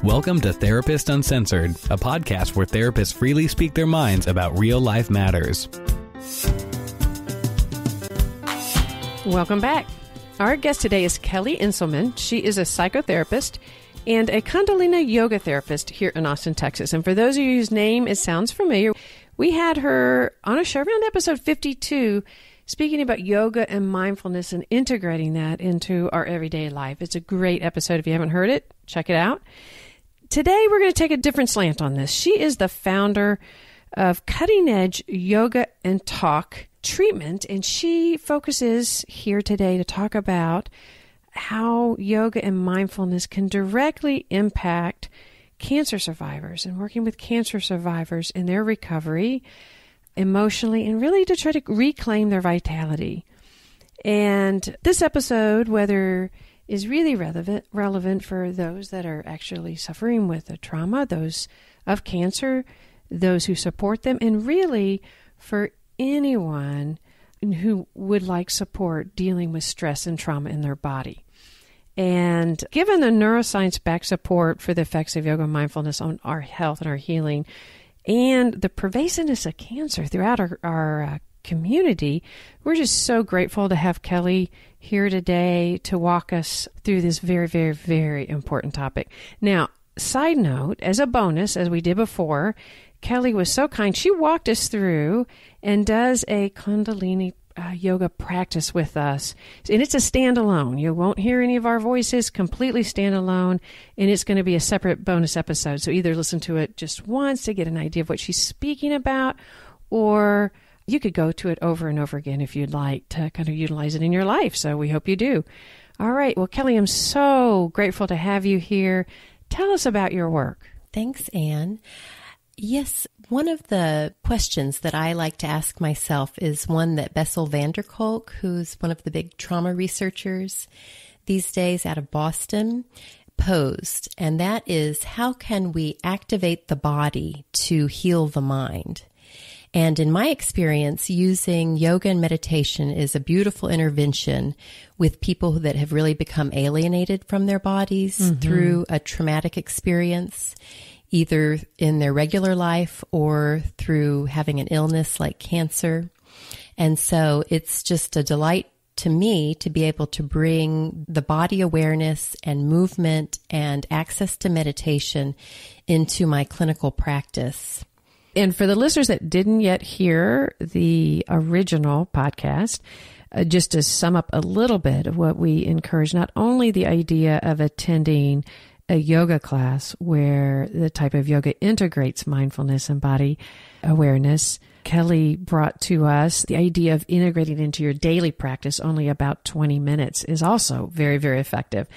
Welcome to Therapist Uncensored, a podcast where therapists freely speak their minds about real-life matters. Welcome back. Our guest today is Kelly Inselmann. She is a psychotherapist and a Kundalini yoga therapist here in Austin, Texas. And for those of you whose name it sounds familiar, we had her on a show around episode 52 speaking about yoga and mindfulness and integrating that into our everyday life. It's a great episode. If you haven't heard it, check it out. Today, we're going to take a different slant on this. She is the founder of Cutting Edge Yoga and Talk Treatment, and she focuses here today to talk about how yoga and mindfulness can directly impact cancer survivors and working with cancer survivors in their recovery emotionally and really to try to reclaim their vitality. And this episode, whether is really relevant for those that are actually suffering with a trauma, those of cancer, those who support them, and really for anyone who would like support dealing with stress and trauma in their body. And given the neuroscience-backed support for the effects of yoga and mindfulness on our health and our healing, and the pervasiveness of cancer throughout our community, we're just so grateful to have Kelly here today to walk us through this very, very, very important topic. Now, side note, as a bonus, as we did before, Kelly was so kind. She walked us through and does a Kundalini yoga practice with us. And it's a standalone. You won't hear any of our voices, completely standalone, and it's going to be a separate bonus episode. So either listen to it just once to get an idea of what she's speaking about, or you could go to it over and over again if you'd like to kind of utilize it in your life. So we hope you do. All right. Well, Kelly, I'm so grateful to have you here. Tell us about your work. Thanks, Anne. Yes, one of the questions that I like to ask myself is one that Bessel van der Kolk, who's one of the big trauma researchers these days out of Boston, posed. And that is, how can we activate the body to heal the mind? And in my experience, using yoga and meditation is a beautiful intervention with people that have really become alienated from their bodies through a traumatic experience, either in their regular life or through having an illness like cancer. And so it's just a delight to me to be able to bring the body awareness and movement and access to meditation into my clinical practice. And for the listeners that didn't yet hear the original podcast, just to sum up a little bit of what we encourage, not only the idea of attending a yoga class where the type of yoga integrates mindfulness and body awareness, Kelly brought to us the idea of integrating into your daily practice. Only about 20 minutes is also very, very effective.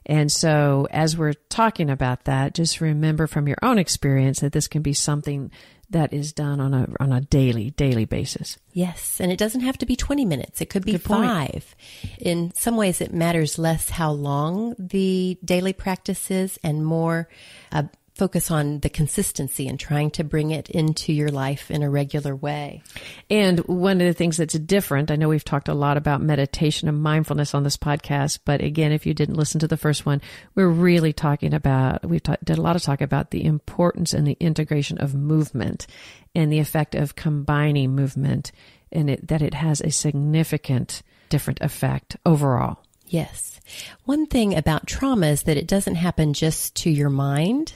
And so as we're talking about that, just remember from your own experience that this can be something that is done on a daily basis. Yes, and it doesn't have to be 20 minutes. It could be 5. In some ways, it matters less how long the daily practice is and more focus on the consistency and trying to bring it into your life in a regular way. And one of the things that's different, I know we've talked a lot about meditation and mindfulness on this podcast, but again, if you didn't listen to the first one, we're really talking about, did a lot of talk about the importance and the integration of movement and the effect of combining movement, and that it has a significant different effect overall. Yes. One thing about trauma is that it doesn't happen just to your mind.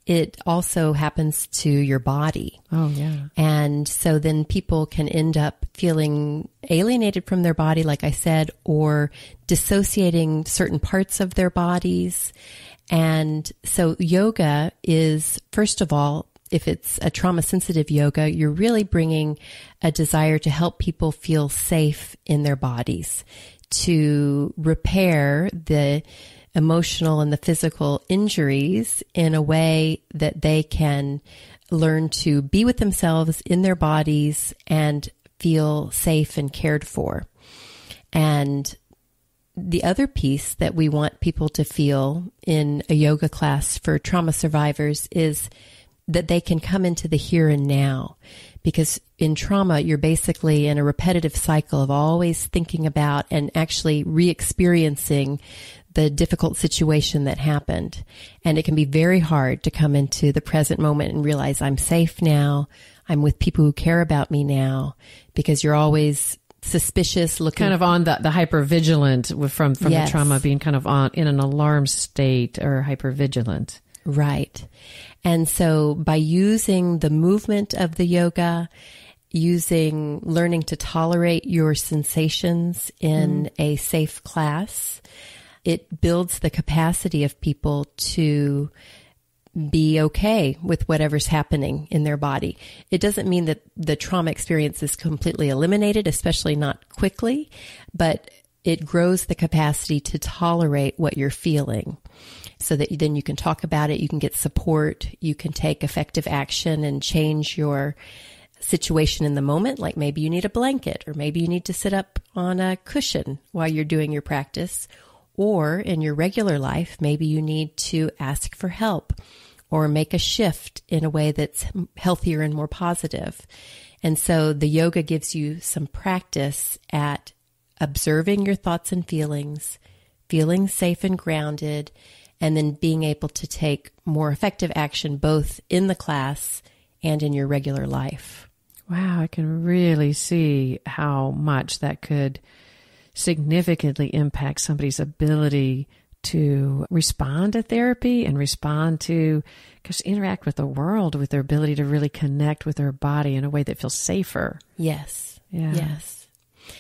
It also happens to your body. Oh, yeah. And so then people can end up feeling alienated from their body, like I said, or dissociating certain parts of their bodies. And so yoga is, first of all, if it's a trauma-sensitive yoga, you're really bringing a desire to help people feel safe in their bodies, to repair the emotional and the physical injuries in a way that they can learn to be with themselves in their bodies and feel safe and cared for. And the other piece that we want people to feel in a yoga class for trauma survivors is that they can come into the here and now. Because in trauma, you're basically in a repetitive cycle of always thinking about and actually re-experiencing the difficult situation that happened. And it can be very hard to come into the present moment and realize I'm safe now. I'm with people who care about me now, because you're always suspicious, looking kind of on the hypervigilant from Yes. the trauma, being kind of on in an alarm state or hypervigilant. Right. And so by using the movement of the yoga, learning to tolerate your sensations in a safe class, it builds the capacity of people to be okay with whatever's happening in their body. It doesn't mean that the trauma experience is completely eliminated, especially not quickly, but it grows the capacity to tolerate what you're feeling, so that then you can talk about it, you can get support, you can take effective action and change your situation in the moment. Like maybe you need a blanket, or maybe you need to sit up on a cushion while you're doing your practice. Or in your regular life, maybe you need to ask for help or make a shift in a way that's healthier and more positive. And so the yoga gives you some practice at observing your thoughts and feelings, feeling safe and grounded, and then being able to take more effective action both in the class and in your regular life. Wow, I can really see how much that could significantly impact somebody's ability to respond to therapy and respond to, just interact with the world, with their ability to really connect with their body in a way that feels safer. Yes. Yeah. Yes.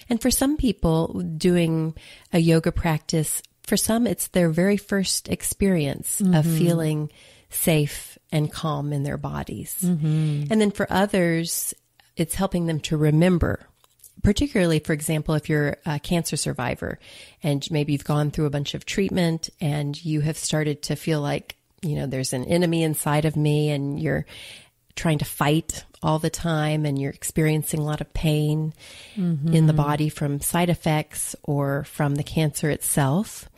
And for some people doing a yoga practice, for some it's their very first experience of feeling safe and calm in their bodies. And then for others, it's helping them to remember. Particularly, for example, if you're a cancer survivor and maybe you've gone through a bunch of treatment and you have started to feel like, there's an enemy inside of me, and you're trying to fight all the time, and you're experiencing a lot of pain in the body from side effects or from the cancer itself.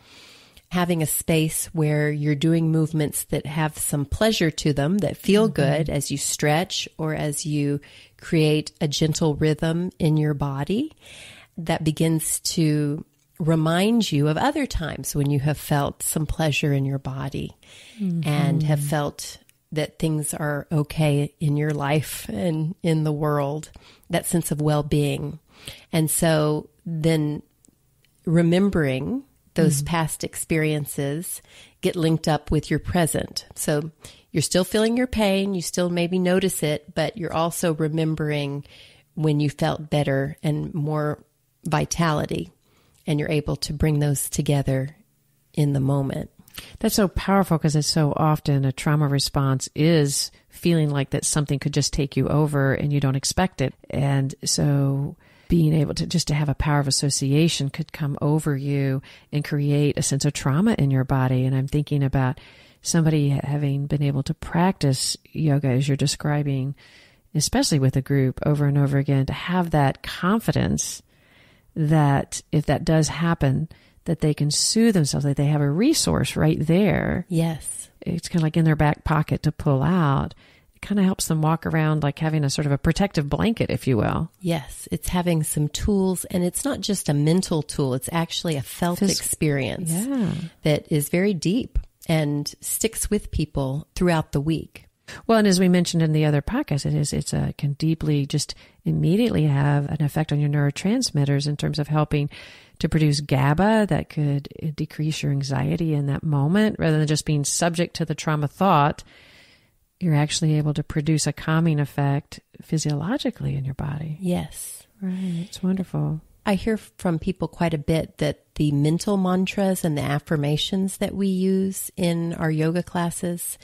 Having a space where you're doing movements that have some pleasure to them, that feel good as you stretch or as you create a gentle rhythm in your body, that begins to remind you of other times when you have felt some pleasure in your body and have felt that things are okay in your life and in the world, that sense of well-being. And so then remembering those past experiences get linked up with your present. So you're still feeling your pain, you still maybe notice it, but you're also remembering when you felt better and more vitality, and you're able to bring those together in the moment. That's so powerful, because it's so often a trauma response is feeling like that something could just take you over and you don't expect it. And so being able to just to have a power of association could come over you and create a sense of trauma in your body. And I'm thinking about somebody having been able to practice yoga as you're describing, especially with a group over and over again, to have that confidence that if that does happen, that they can soothe themselves, that they have a resource right there. Yes. It's kind of like in their back pocket to pull out. It kind of helps them walk around like having a sort of a protective blanket, if you will. Yes. It's having some tools, and it's not just a mental tool. It's actually a felt experience that is very deep and sticks with people throughout the week. Well, and as we mentioned in the other podcast, it can deeply just immediately have an effect on your neurotransmitters in terms of helping to produce GABA that could decrease your anxiety in that moment. Rather than just being subject to the trauma thought, you're actually able to produce a calming effect physiologically in your body. Yes. Right. It's wonderful. I hear from people quite a bit that the mental mantras and the affirmations that we use in our yoga classes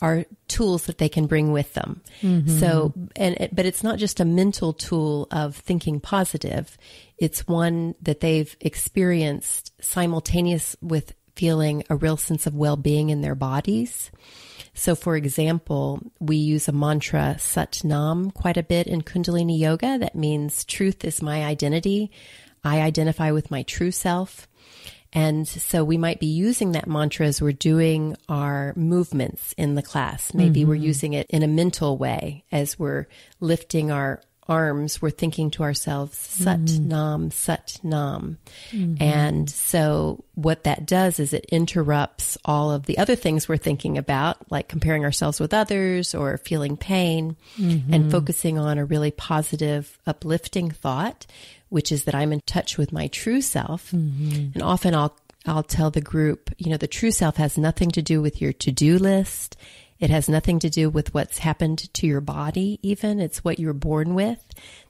are tools that they can bring with them. So, but it's not just a mental tool of thinking positive. It's one that they've experienced simultaneous with feeling a real sense of well-being in their bodies. So, for example, we use a mantra, Sat Nam, quite a bit in Kundalini Yoga. That means truth is my identity. I identify with my true self. And so we might be using that mantra as we're doing our movements in the class. Maybe we're using it in a mental way as we're lifting our arms, we're thinking to ourselves, Sat Nam, Sat Nam. And so what that does is it interrupts all of the other things we're thinking about, like comparing ourselves with others or feeling pain, and focusing on a really positive, uplifting thought, which is that I'm in touch with my true self. And often I'll tell the group, the true self has nothing to do with your to-do list. It has nothing to do with what's happened to your body even. It's what you're born with.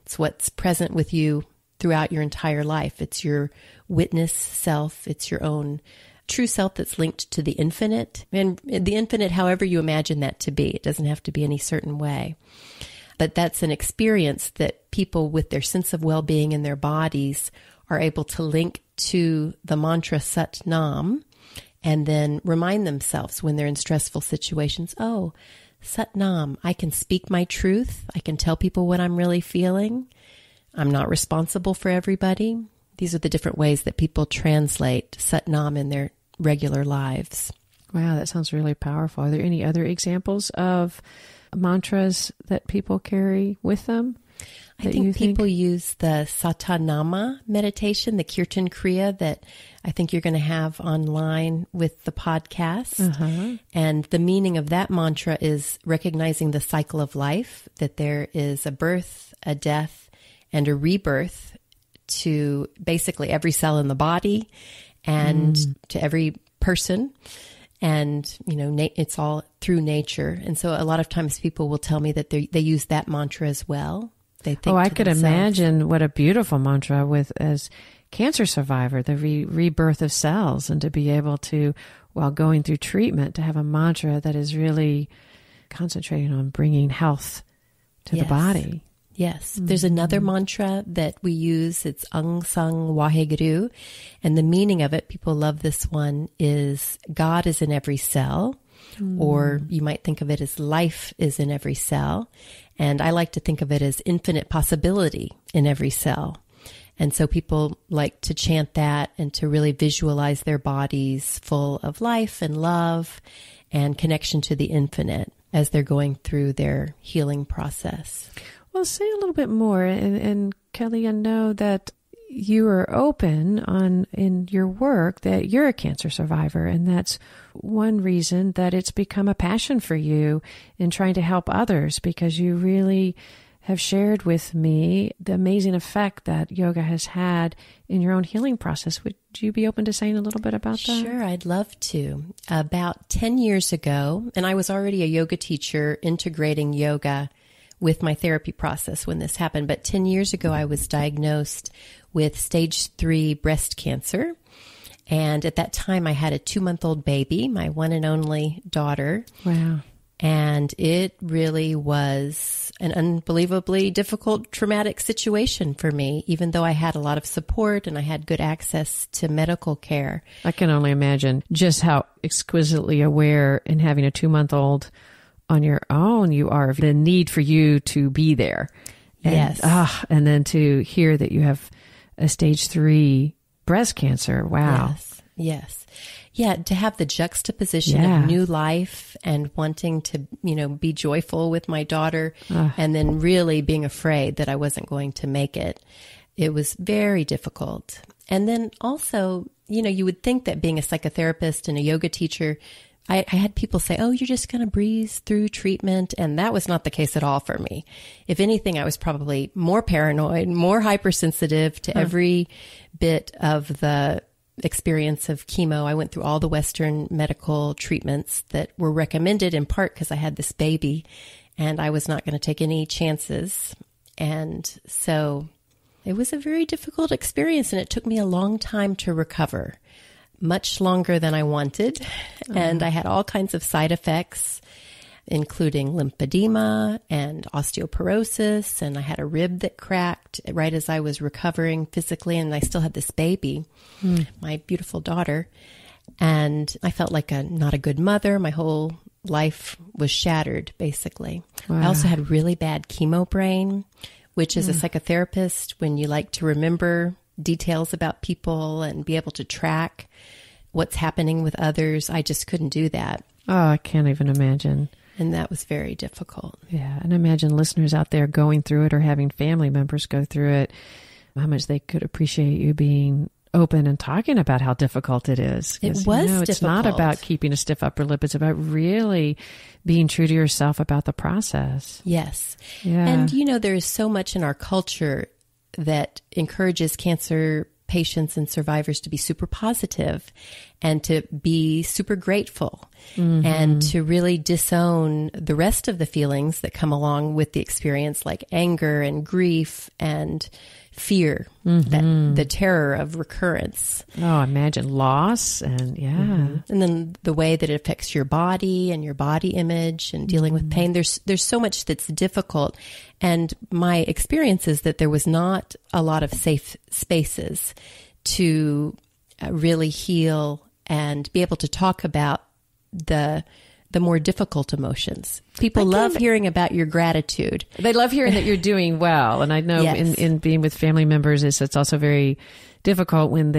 It's what's present with you throughout your entire life. It's your witness self. It's your own true self that's linked to the infinite. And the infinite, however you imagine that to be. It doesn't have to be any certain way. But that's an experience that people with their sense of well-being in their bodies are able to link to the mantra Sat Nam, and then remind themselves when they're in stressful situations, oh, Sat Nam, I can speak my truth. I can tell people what I'm really feeling. I'm not responsible for everybody. These are the different ways that people translate Sat Nam in their regular lives. Wow, that sounds really powerful. Are there any other examples of mantras that people carry with them? I think people use the Satanama meditation, the Kirtan Kriya that I think you're going to have online with the podcast. And the meaning of that mantra is recognizing the cycle of life, that there is a birth, a death, and a rebirth to basically every cell in the body and to every person. And, it's all through nature. And so a lot of times people will tell me that they use that mantra as well. They think I could imagine what a beautiful mantra as cancer survivor, the rebirth of cells, and to be able to, while going through treatment, to have a mantra that is really concentrating on bringing health to the body. Yes. There's another mantra that we use. It's Ang Sang Waheguru. And the meaning of it, people love this one, is God is in every cell. Or you might think of it as life is in every cell. And I like to think of it as infinite possibility in every cell. And so people like to chant that and to really visualize their bodies full of life and love and connection to the infinite as they're going through their healing process. Well, say a little bit more. And Kelley, I know that you are open in your work that you're a cancer survivor, and that's one reason that it's become a passion for you in trying to help others, because you really have shared with me the amazing effect that yoga has had in your own healing process. Would you be open to saying a little bit about that? Sure, I'd love to. About 10 years ago, and I was already a yoga teacher integrating yoga with my therapy process when this happened, but 10 years ago I was diagnosed with stage 3 breast cancer. And at that time I had a 2-month-old baby, my one and only daughter. Wow. And it really was an unbelievably difficult, traumatic situation for me, even though I had a lot of support and I had good access to medical care. I can only imagine just how exquisitely aware in having a 2-month-old on your own you are of the need for you to be there. And, yes. And then to hear that you have a stage 3 breast cancer. Wow. Yes. Yeah. To have the juxtaposition of new life and wanting to, be joyful with my daughter and then really being afraid that I wasn't going to make it. It was very difficult. And then also, you would think that being a psychotherapist and a yoga teacher, I had people say, oh, you're just going to breeze through treatment. And that was not the case at all for me. If anything, I was probably more paranoid, more hypersensitive to every bit of the experience of chemo. I went through all the Western medical treatments that were recommended, in part because I had this baby and I was not going to take any chances. And so it was a very difficult experience, and it took me a long time to recover. Much longer than I wanted. And I had all kinds of side effects, including lymphedema and osteoporosis. And I had a rib that cracked right as I was recovering physically. And I still had this baby, my beautiful daughter. And I felt like not a good mother. My whole life was shattered, basically. Wow. I also had really bad chemo brain, which as a psychotherapist, when you like to remember details about people and be able to track what's happening with others, I just couldn't do that. Oh, I can't even imagine. And that was very difficult. Yeah. And imagine listeners out there going through it or having family members go through it, how much they could appreciate you being open and talking about how difficult it is. It was difficult. It's not difficult. about keeping a stiff upper lip. It's about really being true to yourself about the process. Yes. Yeah. And, there is so much in our culture that encourages cancer patients and survivors to be super positive and to be super grateful and to really disown the rest of the feelings that come along with the experience, like anger and grief and fear, that the terror of recurrence. Oh, imagine loss and and then the way that it affects your body and your body image and dealing with pain. There's so much that's difficult. And my experience is that there was not a lot of safe spaces to really heal and be able to talk about the more difficult emotions. People love hearing about your gratitude. They love hearing that you're doing well. And I know in being with family members, it's also very difficult when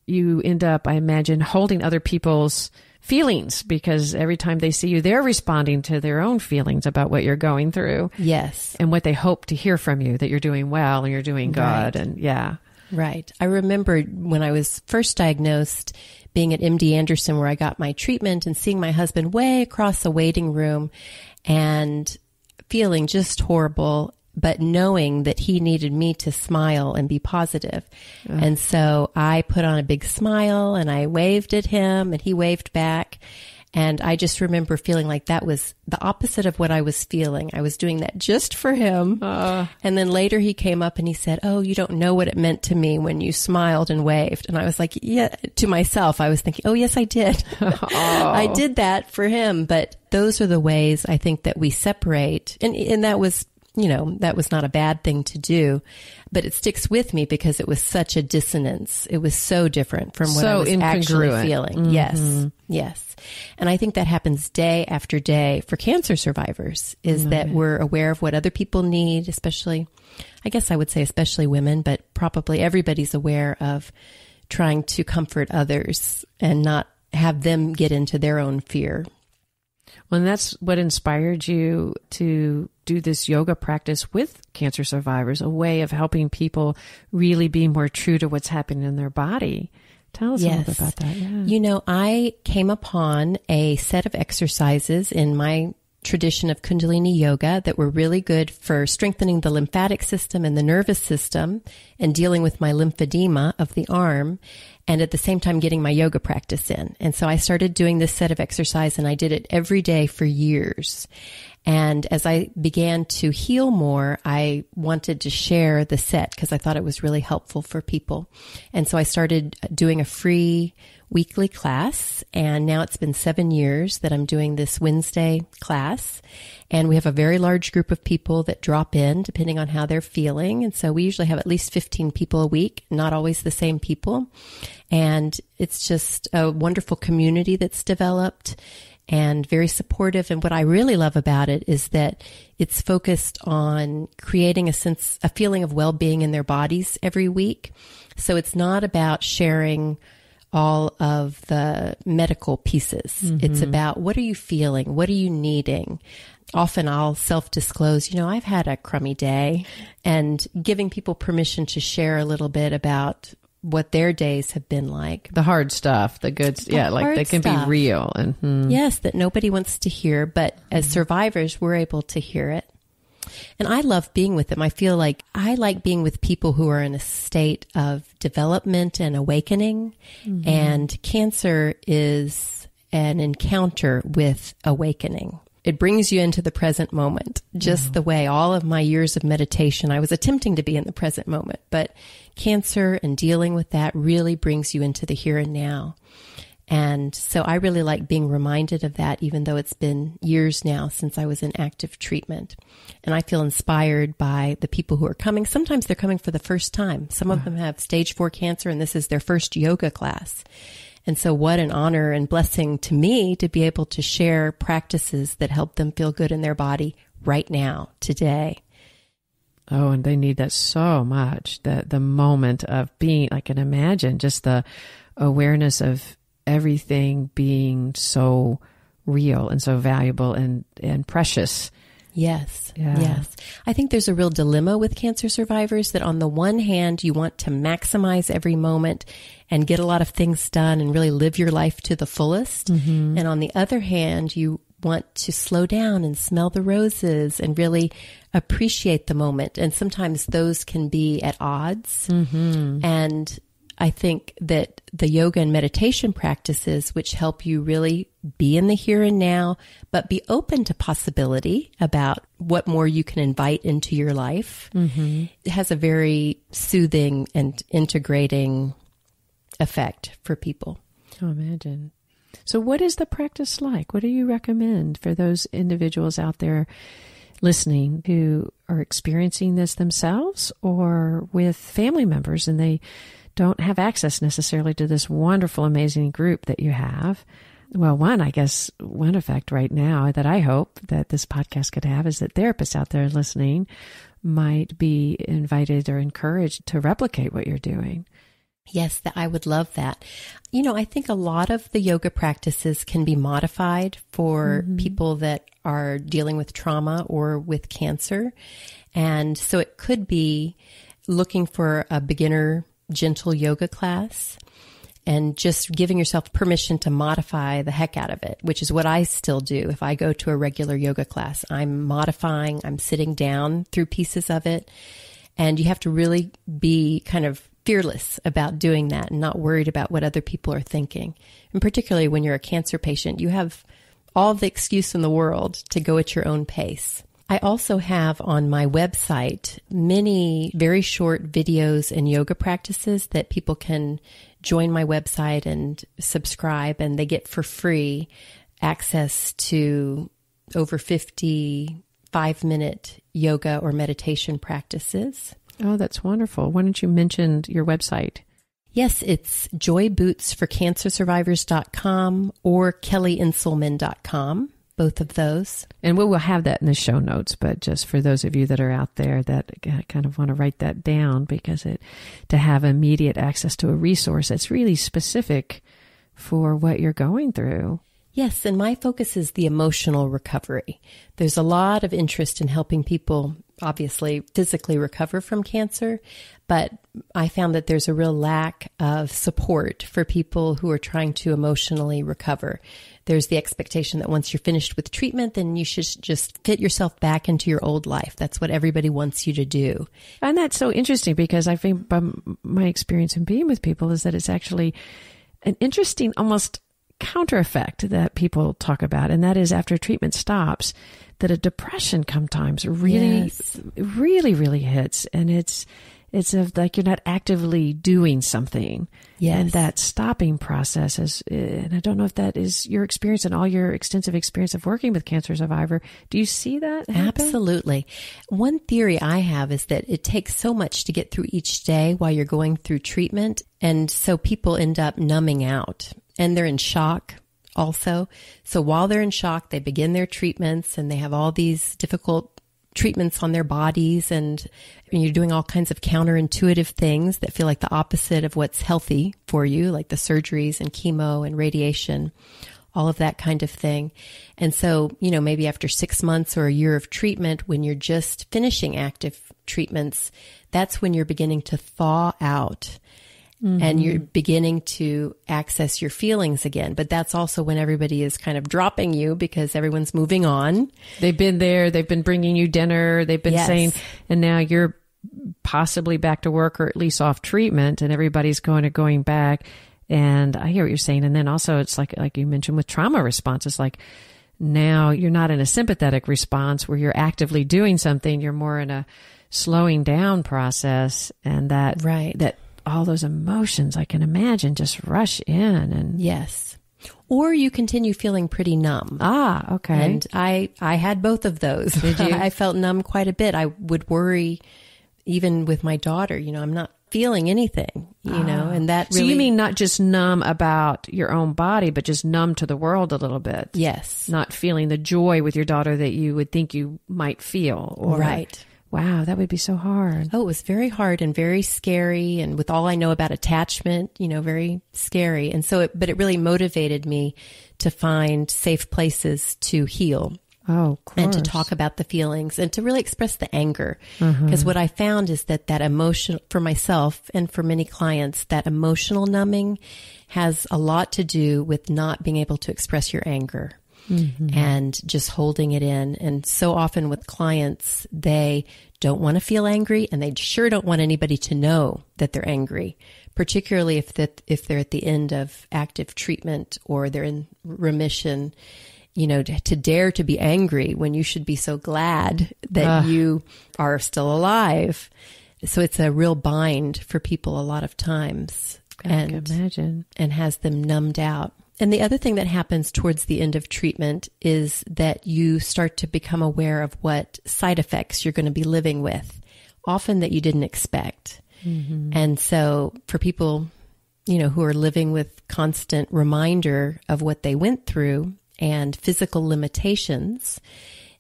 you end up, I imagine, holding other people's feelings, because every time they see you, they're responding to their own feelings about what you're going through. Yes. And what they hope to hear from you, that you're doing well and you're doing good. Right. And Right. I remember when I was first diagnosed, being at MD Anderson, where I got my treatment, and seeing my husband way across a waiting room and feeling just horrible, but knowing that he needed me to smile and be positive. And so I put on a big smile and I waved at him and he waved back. And I just remember feeling like that was the opposite of what I was feeling. I was doing that just for him. And then later he came up and he said, "Oh, you don't know what it meant to me when you smiled and waved." And I was like, yeah, to myself, I was thinking, oh, yes, I did. I did that for him. But those are the ways I think that we separate. And that was, that was not a bad thing to do, but it sticks with me because it was such a dissonance. It was so different from what I was actually feeling. Yes. And I think that happens day after day for cancer survivors, is that we're aware of what other people need, especially, I guess I would say especially women, but probably everybody's aware of trying to comfort others and not have them get into their own fear. Well, and that's what inspired you to do this yoga practice with cancer survivors, a way of helping people really be more true to what's happening in their body. Tell us a little bit about that. Yeah. I came upon a set of exercises in my tradition of Kundalini yoga that were really good for strengthening the lymphatic system and the nervous system and dealing with my lymphedema of the arm, and at the same time getting my yoga practice in. And so I started doing this set of exercise, and I did it every day for years. And as I began to heal more, I wanted to share the set because I thought it was really helpful for people. And so I started doing a free weekly class, and now it's been 7 years that I'm doing this Wednesday class. And we have a very large group of people that drop in depending on how they're feeling. And so we usually have at least 15 people a week, not always the same people. And it's just a wonderful community that's developed and very supportive. And what I really love about it is that it's focused on creating a feeling of well-being in their bodies every week. So it's not about sharing all of the medical pieces. It's about, what are you feeling? What are you needing? Often I'll self-disclose, I've had a crummy day, and giving people permission to share a little bit about what their days have been like. The hard stuff, the good, like they can be real. And yes, that nobody wants to hear, but as survivors, we're able to hear it. And I love being with them. I feel like I like being with people who are in a state of development and awakening. And cancer is an encounter with awakening. It brings you into the present moment, just the way all of my years of meditation, I was attempting to be in the present moment. But cancer and dealing with that really brings you into the here and now. And so I really like being reminded of that, even though it's been years now since I was in active treatment. And I feel inspired by the people who are coming. Sometimes they're coming for the first time. Some of them have stage 4 cancer, and this is their first yoga class. And so what an honor and blessing to me to be able to share practices that help them feel good in their body right now, today. Oh, and they need that so much, the moment of being, I can imagine just the awareness of everything being so real and so valuable and precious. Yes. Yeah. Yes. I think there's a real dilemma with cancer survivors that on the one hand, you want to maximize every moment and get a lot of things done and really live your life to the fullest. Mm-hmm. And on the other hand, you want to slow down and smell the roses and really appreciate the moment. And sometimes those can be at odds. Mm-hmm. And I think that the yoga and meditation practices, which help you really be in the here and now, but be open to possibility about what more you can invite into your life, it has a very soothing and integrating effect for people. Oh, imagine. So what is the practice like? What do you recommend for those individuals out there listening who are experiencing this themselves or with family members and they don't have access necessarily to this wonderful, amazing group that you have? Well, one effect right now that I hope that this podcast could have is that therapists out there listening might be invited or encouraged to replicate what you're doing. Yes, I would love that. I think a lot of the yoga practices can be modified for people that are dealing with trauma or with cancer. And so it could be looking for a beginner gentle yoga class and just giving yourself permission to modify the heck out of it, which is what I still do. If I go to a regular yoga class, I'm modifying, I'm sitting down through pieces of it. And you have to really be kind of fearless about doing that and not worried about what other people are thinking. And particularly when you're a cancer patient, you have all the excuse in the world to go at your own pace. I also have on my website many very short videos and yoga practices that people can join my website and subscribe, and they get for free access to over 50 5-minute yoga or meditation practices. Oh, that's wonderful. Why don't you mention your website? Yes, it's joybootsforcancersurvivors.com or kelleyinselmann.com. Both of those. And we will have that in the show notes, but just for those of you that are out there that kind of want to write that down, because to have immediate access to a resource that's really specific for what you're going through. Yes, and my focus is the emotional recovery. There's a lot of interest in helping people, obviously, physically recover from cancer, but I found that there's a real lack of support for people who are trying to emotionally recover. There's the expectation that once you're finished with treatment, then you should just fit yourself back into your old life. That's what everybody wants you to do. And that's so interesting, because I think by my experience in being with people is that it's actually an interesting, almost counter effect that people talk about. And that is, after treatment stops, that a depression sometimes really hits. And it's like you're not actively doing something. Yes. And that stopping process is, and I don't know if that is your experience and all your extensive experience of working with cancer survivor. Do you see that happen? Absolutely. One theory I have is that it takes so much to get through each day while you're going through treatment. And so people end up numbing out, and they're in shock also. So while they're in shock, they begin their treatments and they have all these difficult treatments on their bodies, and you're doing all kinds of counterintuitive things that feel like the opposite of what's healthy for you, like the surgeries and chemo and radiation, all of that kind of thing. And so, maybe after 6 months or a year of treatment, when you're just finishing active treatments, that's when you're beginning to thaw out. Mm-hmm. And you're beginning to access your feelings again. But that's also when everybody is kind of dropping you because everyone's moving on. They've been there. They've been bringing you dinner. They've been saying, and now you're possibly back to work or at least off treatment, and everybody's going back. And I hear what you're saying. And then also it's like you mentioned with trauma response, it's like now you're not in a sympathetic response where you're actively doing something. You're more in a slowing down process, and that all those emotions, I can imagine, just rush in. And yes. Or you continue feeling pretty numb. Ah, okay. And I had both of those. Did you? I felt numb quite a bit. I would worry, even with my daughter, I'm not feeling anything, and that really... So you mean not just numb about your own body, but just numb to the world a little bit? Yes. Not feeling the joy with your daughter that you would think you might feel. Right. Wow, that would be so hard. Oh, it was very hard and very scary. And with all I know about attachment, very scary. And so but it really motivated me to find safe places to heal. Oh, of course. And to talk about the feelings and to really express the anger. Because what I found is that emotional, for myself and for many clients, that emotional numbing has a lot to do with not being able to express your anger and just holding it in. And so often with clients, they don't want to feel angry and they sure don't want anybody to know that they're angry, particularly if they're at the end of active treatment or they're in remission. You know, to dare to be angry when you should be so glad that you are still alive. So it's a real bind for people a lot of times. I can imagine. And has them numbed out. And the other thing that happens towards the end of treatment is that you start to become aware of what side effects you're going to be living with, often that you didn't expect. And so for people, you know, who are living with constant reminder of what they went through, and physical limitations,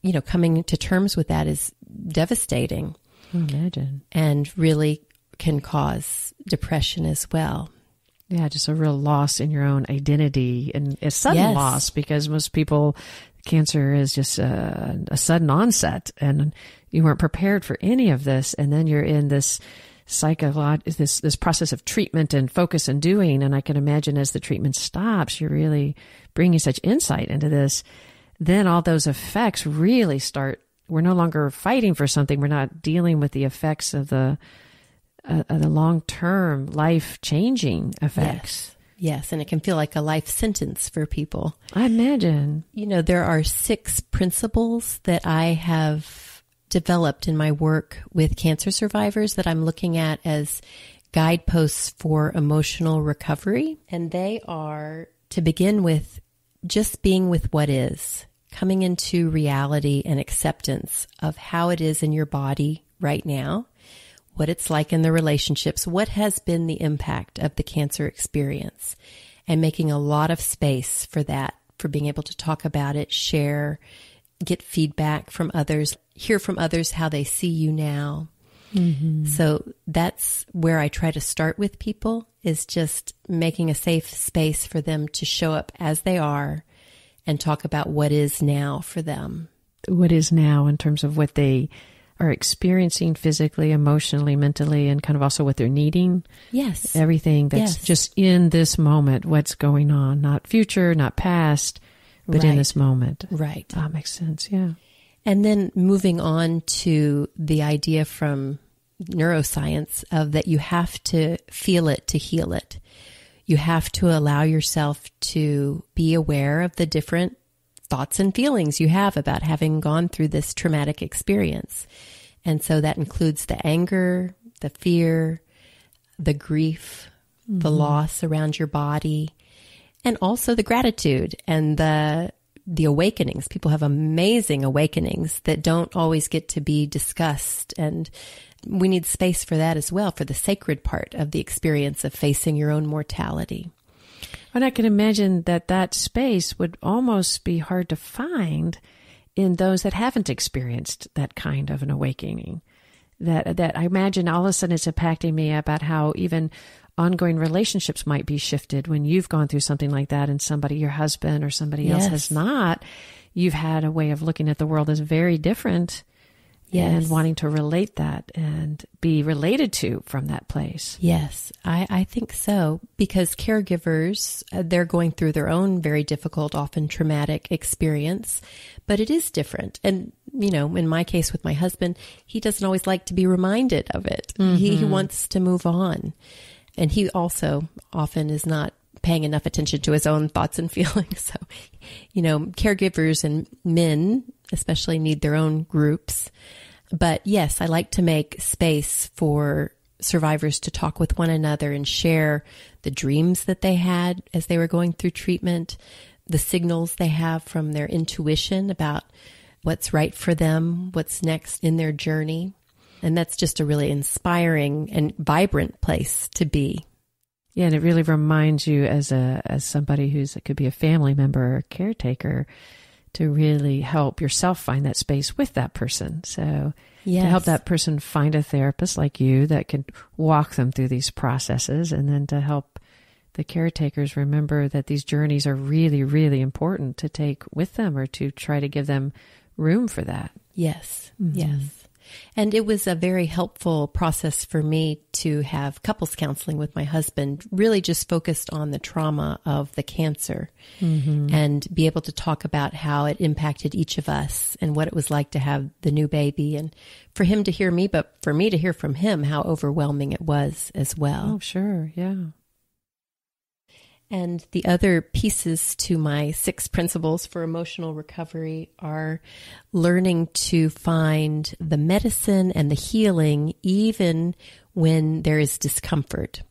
you know, coming to terms with that is devastating. Imagine. And really can cause depression as well. Yeah, just a real loss in your own identity and a sudden loss, because most people, cancer is just a sudden onset and you weren't prepared for any of this. And then you're in this this process of treatment and focus and doing. And I can imagine as the treatment stops, you're really bringing such insight into this. Then all those effects really start. We're no longer fighting for something. We're not dealing with the effects of the long-term life-changing effects. Yes, and it can feel like a life sentence for people. I imagine. You know, there are 6 principles that I have developed in my work with cancer survivors that I'm looking at as guideposts for emotional recovery. And they are, to begin with, just being with what is, coming into reality and acceptance of how it is in your body right now, what it's like in the relationships, what has been the impact of the cancer experience, and making a lot of space for that, for being able to talk about it, share, get feedback from others, hear from others how they see you now. So that's where I try to start with people, is just making a safe space for them to show up as they are and talk about what is now for them. What is now in terms of what they are experiencing physically, emotionally, mentally, and kind of also what they're needing. Yes. Everything that's just in this moment, what's going on, not future, not past, but in this moment. Right. That makes sense. Yeah. And then moving on to the idea from neuroscience of that you have to feel it to heal it. You have to allow yourself to be aware of the different thoughts and feelings you have about having gone through this traumatic experience. And so that includes the anger, the fear, the grief, the loss around your body, and also the gratitude and the awakenings. People have amazing awakenings that don't always get to be discussed. And we need space for that as well, for the sacred part of the experience of facing your own mortality. And I can imagine that space would almost be hard to find in those that haven't experienced that kind of an awakening. That I imagine all of a sudden it's impacting me about how even ongoing relationships might be shifted when you've gone through something like that and somebody, your husband or somebody else has not. You've had a way of looking at the world as very different and wanting to relate that and be related to from that place. Yes, I think so, because caregivers, they're going through their own very difficult, often traumatic experience, but it is different. And, you know, in my case with my husband, he doesn't always like to be reminded of it. He wants to move on. And he also often is not paying enough attention to his own thoughts and feelings. So, you know, caregivers and men especially need their own groups. But yes, I like to make space for survivors to talk with one another and share the dreams that they had as they were going through treatment, the signals they have from their intuition about what's right for them, what's next in their journey. And that's just a really inspiring and vibrant place to be. Yeah, and it really reminds you as somebody it could be a family member or a caretaker to really help yourself find that space with that person. So to help that person find a therapist like you that can walk them through these processes, and then to help the caretakers remember that these journeys are really, really important to take with them, or to try to give them room for that. Yes, yes. And it was a very helpful process for me to have couples counseling with my husband, really just focused on the trauma of the cancer, and be able to talk about how it impacted each of us and what it was like to have the new baby, and for him to hear me, but for me to hear from him how overwhelming it was as well. Oh, sure. Yeah. And the other pieces to my 6 principles for emotional recovery are learning to find the medicine and the healing even when there is discomfort.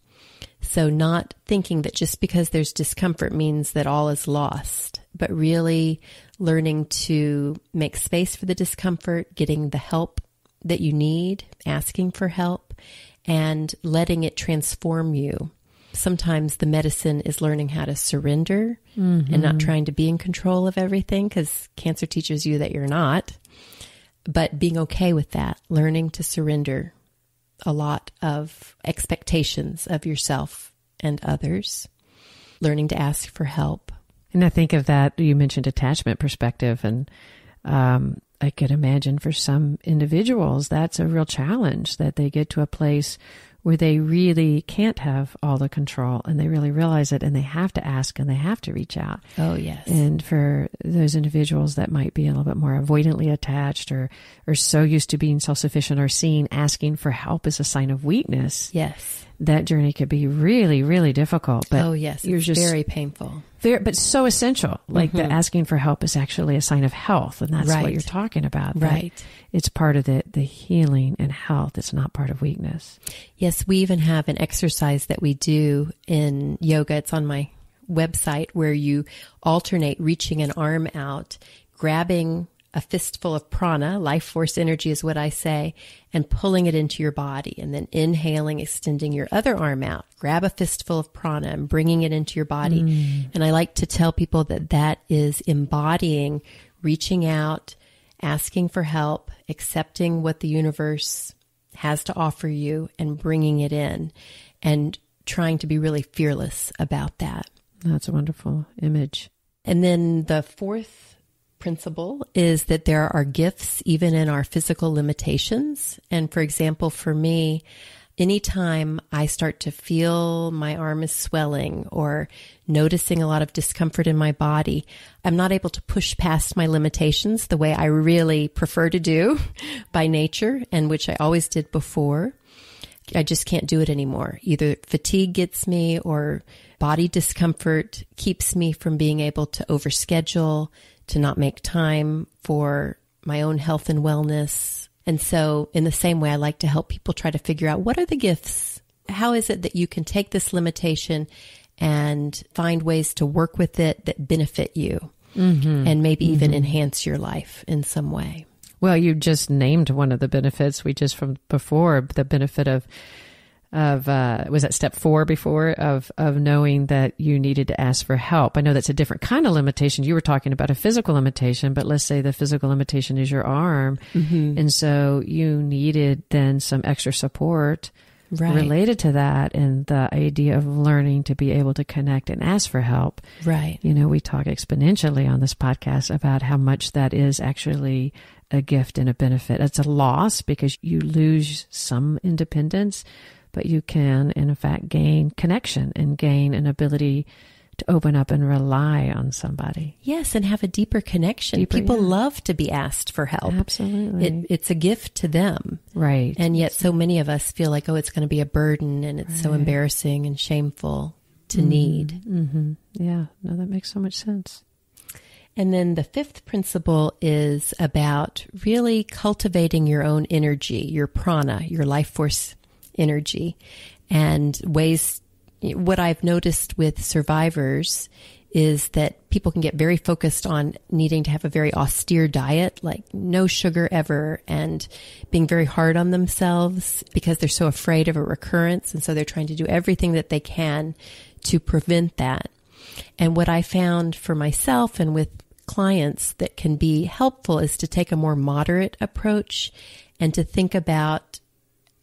So not thinking that just because there's discomfort means that all is lost, but really learning to make space for the discomfort, getting the help that you need, asking for help, and letting it transform you. Sometimes the medicine is learning how to surrender and not trying to be in control of everything, because cancer teaches you that you're not, but being okay with that, learning to surrender a lot of expectations of yourself and others, learning to ask for help. And I think of that, you mentioned attachment perspective, and I could imagine for some individuals, that's a real challenge, that they get to a place where they really can't have all the control, and they really realize it, and they have to ask, and they have to reach out. Oh, yes. And for those individuals that might be a little bit more avoidantly attached, or so used to being self-sufficient, or seeing asking for help as a sign of weakness. Yes. That journey could be really, really difficult. But oh, yes. It's just very painful. But so essential. Like the asking for help is actually a sign of health. And that's what you're talking about. Right. It's part of the healing and health. It's not part of weakness. Yes. We even have an exercise that we do in yoga. It's on my website, where you alternate reaching an arm out, grabbing a fistful of prana, life force energy is what I say, and pulling it into your body, and then inhaling, extending your other arm out, grab a fistful of prana and bringing it into your body. And I like to tell people that that is embodying, reaching out, asking for help, accepting what the universe has to offer you, and bringing it in, and trying to be really fearless about that. That's a wonderful image. And then the 4th principle is that there are gifts even in our physical limitations. And for example, for me, anytime I start to feel my arm is swelling or noticing a lot of discomfort in my body, I'm not able to push past my limitations the way I really prefer to do by nature, and which I always did before. I just can't do it anymore. Either fatigue gets me, or body discomfort keeps me from being able to overschedule, to not make time for my own health and wellness. And so in the same way, I like to help people try to figure out, what are the gifts? How is it that you can take this limitation and find ways to work with it that benefit you, and maybe even enhance your life in some way? Well, you just named one of the benefits we just from before, the benefit of was that step 4 before of knowing that you needed to ask for help. I know that's a different kind of limitation. You were talking about a physical limitation, but let's say the physical limitation is your arm. And so you needed then some extra support related to that, and the idea of learning to be able to connect and ask for help. Right. You know, we talk exponentially on this podcast about how much that is actually a gift and a benefit. It's a loss because you lose some independence, but you can, in fact, gain connection and gain an ability to open up and rely on somebody. Yes, and have a deeper connection. People love to be asked for help. Absolutely. It's a gift to them. Right. And yet so many of us feel like, oh, it's going to be a burden, and it's so embarrassing and shameful to need. Yeah, no, that makes so much sense. And then the 5th principle is about really cultivating your own energy, your prana, your life force energy, and ways. What I've noticed with survivors is that people can get very focused on needing to have a very austere diet, like no sugar ever, and being very hard on themselves because they're so afraid of a recurrence. And so they're trying to do everything that they can to prevent that. And what I found for myself and with clients that can be helpful is to take a more moderate approach and to think about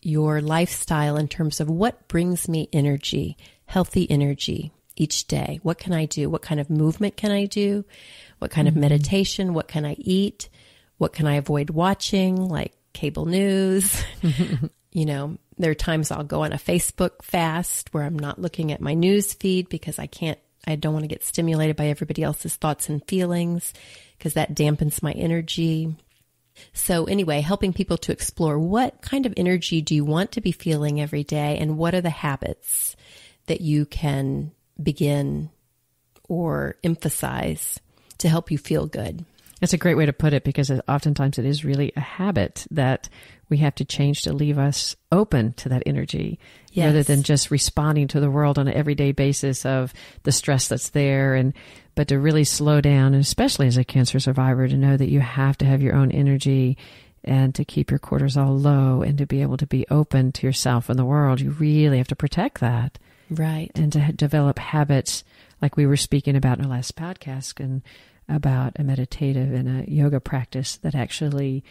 your lifestyle in terms of what brings me energy, healthy energy each day? What can I do? What kind of movement can I do? What kind of meditation? What can I eat? What can I avoid watching, like cable news? There are times I'll go on a Facebook fast where I'm not looking at my news feed because I don't want to get stimulated by everybody else's thoughts and feelings because that dampens my energy. So anyway, helping people to explore what kind of energy do you want to be feeling every day, and what are the habits that you can begin or emphasize to help you feel good. That's a great way to put it, because oftentimes it is really a habit that we have to change to leave us open to that energy, rather than just responding to the world on an everyday basis of the stress that's there, but to really slow down, and especially as a cancer survivor, to know that you have to have your own energy and to keep your cortisol low and to be able to be open to yourself and the world. You really have to protect that. Right. And to develop habits like we were speaking about in our last podcast, and about a meditative and a yoga practice that actually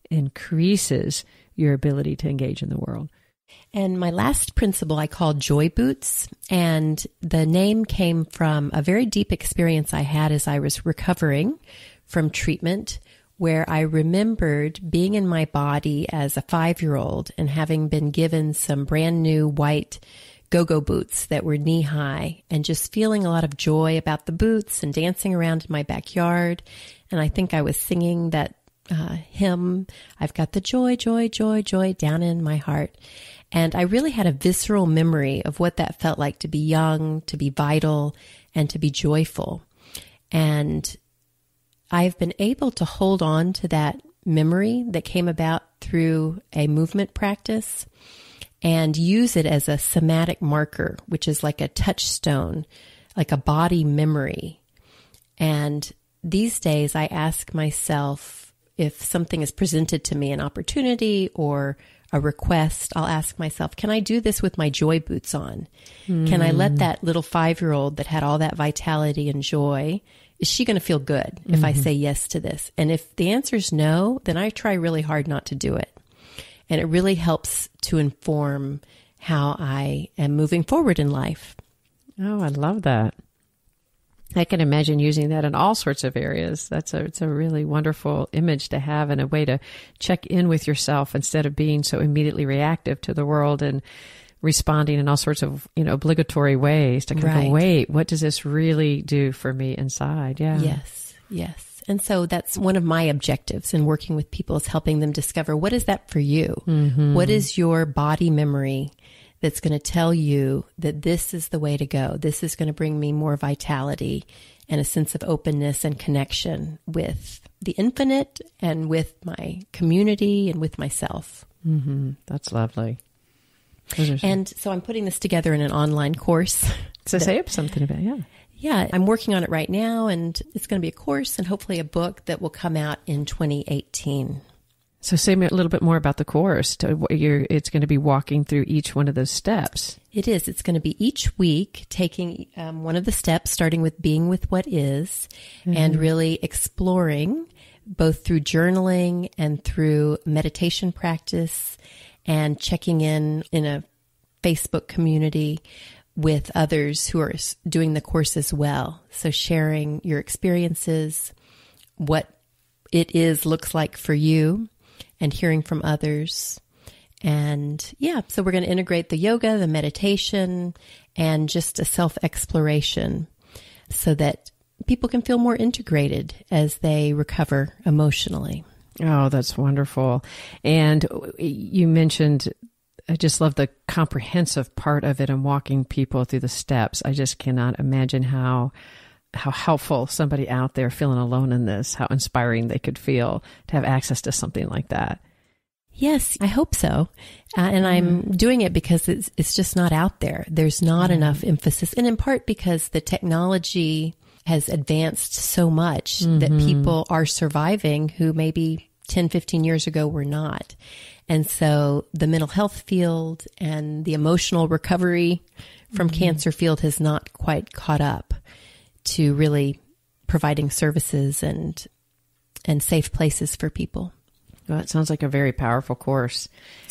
increases your ability to engage in the world. And my last principle I call joy boots. And the name came from a very deep experience I had as I was recovering from treatment, where I remembered being in my body as a 5-year-old and having been given some brand new white go-go boots that were knee-high, and just feeling a lot of joy about the boots and dancing around in my backyard. And I think I was singing that hymn, I've got the joy, joy, joy, joy down in my heart. And I really had a visceral memory of what that felt like to be young, to be vital, and to be joyful. And I've been able to hold on to that memory that came about through a movement practice and use it as a somatic marker, which is like a touchstone, like a body memory. And these days I ask myself, if something is presented to me, an opportunity or a request, I'll ask myself, can I do this with my joy boots on? Can I let that little 5-year-old that had all that vitality and joy, is she going to feel good if I say yes to this? And if the answer is no, then I try really hard not to do it. And it really helps to inform how I am moving forward in life. Oh, I love that. I can imagine using that in all sorts of areas. It's a really wonderful image to have, and a way to check in with yourself instead of being so immediately reactive to the world and responding in all sorts of, obligatory ways to kind of go, wait, what does this really do for me inside? Yeah. Yes. And so that's one of my objectives in working with people, is helping them discover, what is that for you? What is your body memory that's going to tell you that this is the way to go? This is going to bring me more vitality and a sense of openness and connection with the infinite and with my community and with myself. That's lovely. And so I'm putting this together in an online course. So say something about it. Yeah, I'm working on it right now, and it's going to be a course and hopefully a book that will come out in 2018. So say me a little bit more about the course. It's going to be walking through each one of those steps. It is. It's going to be each week taking one of the steps, starting with being with what is, and really exploring both through journaling and through meditation practice, and checking in a Facebook community with others who are doing the course as well. So sharing your experiences, what it looks like for you, and hearing from others. And so we're going to integrate the yoga, the meditation, and just a self-exploration so that people can feel more integrated as they recover emotionally. Oh, that's wonderful. And you mentioned, I just love the comprehensive part of it and walking people through the steps. I just cannot imagine how helpful somebody out there feeling alone in this, how inspiring they could feel to have access to something like that. Yes, I hope so. And I'm doing it because it's just not out there. There's not enough emphasis, and in part because the technology has advanced so much that people are surviving who maybe 10, 15 years ago were not. And so the mental health field and the emotional recovery from cancer field has not quite caught up to really providing services and safe places for people. Well, it sounds like a very powerful course.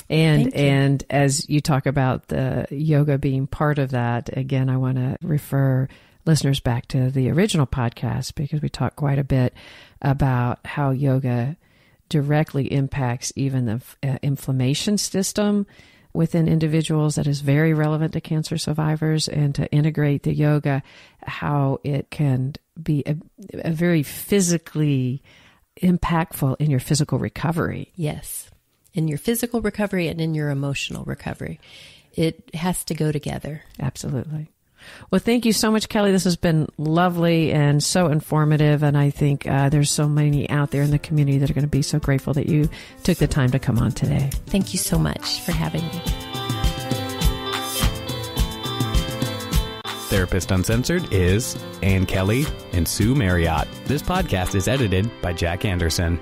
And as you talk about the yoga being part of that, again, I want to refer listeners back to the original podcast because we talked quite a bit about how yoga directly impacts even the inflammation system within individuals. That is very relevant to cancer survivors, and to integrate the yoga, how it can be a very physically impactful in your physical recovery. Yes. In your physical recovery and in your emotional recovery. It has to go together. Absolutely. Well, thank you so much, Kelley. This has been lovely and so informative. And I think there's so many out there in the community that are going to be so grateful that you took the time to come on today. Thank you so much for having me. Therapist Uncensored is Ann Kelley and Sue Marriott. This podcast is edited by Jack Anderson.